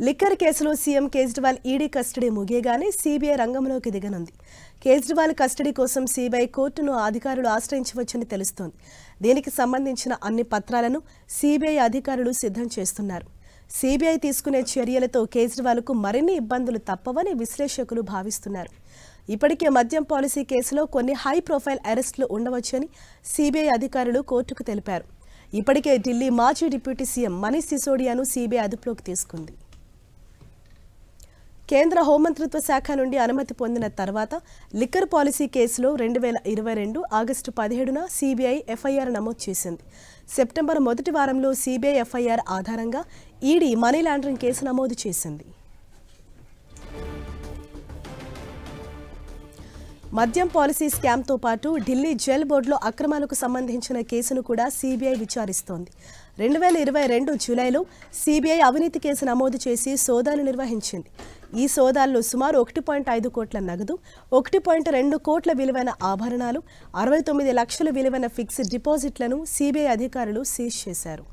Liquor కేసులో CM Kejriwal ED custody ముగియగానే CBI రంగంలోకి దిగనుంది. కేజ్రీవాల్ కస్టడీ కోసం సీబీఐ కోర్టును అధికారులు ఆశ్రయించవచ్చని తెలుస్తోంది. దీనికి సంబంధించిన అన్ని పత్రాలను సీబీఐ అధికారులు సిద్ధం చేస్తున్నారు. సీబీఐ తీసుకునే చర్యలతో కేజ్రీవాల్కు మరిన్ని ఇబ్బందులు తప్పవని విశ్లేషకులు భావిస్తున్నారు. ఇప్పటికే మద్యం పాలసీ కేసులో కొన్ని హై ప్రొఫైల్ అరెస్టులు ఉండవచ్చని సీబీఐ అధికారులు కోర్టుకు తెలిపారు. ఇప్పటికే ఢిల్లీ మాజీ డిప్యూటీ సీఎం మనీష్ సిసోడియాను సీబీఐ అదుపులోకి తీసుకుంది. కేంద్ర హోంమంత్రిత్వ శాఖ నుండి అనుమతి పొందిన తర్వాత లిక్కర్ పాలసీ కేసులో 2022 ఆగస్టు 17న సీబీఐ ఎఫ్ఐఆర్ నమోదు చేసింది. సెప్టెంబర్ మొదటి వారంలో సీబీఐ ఎఫ్ఐఆర్ ఆధారంగా ఈడీ మనీ లాండరింగ్ కేసు నమోదు చేసింది. మద్యం పాలసీ స్కామ్తో పాటు ఢిల్లీ జైల్ బోర్డులో అక్రమాలకు సంబంధించిన కేసును కూడా సీబీఐ విచారిస్తోంది. 2022 జూలైలో సీబీఐ అవినీతి కేసు నమోదు చేసి సోదాలు నిర్వహించింది. ఈ సోదాల్లో సుమారు 1.5 కోట్ల నగదు, 1.2 కోట్ల విలువైన ఆభరణాలు, 69 లక్షల విలువైన ఫిక్స్డ్ డిపాజిట్లను సీబీఐ అధికారులు సీజ్ చేశారు.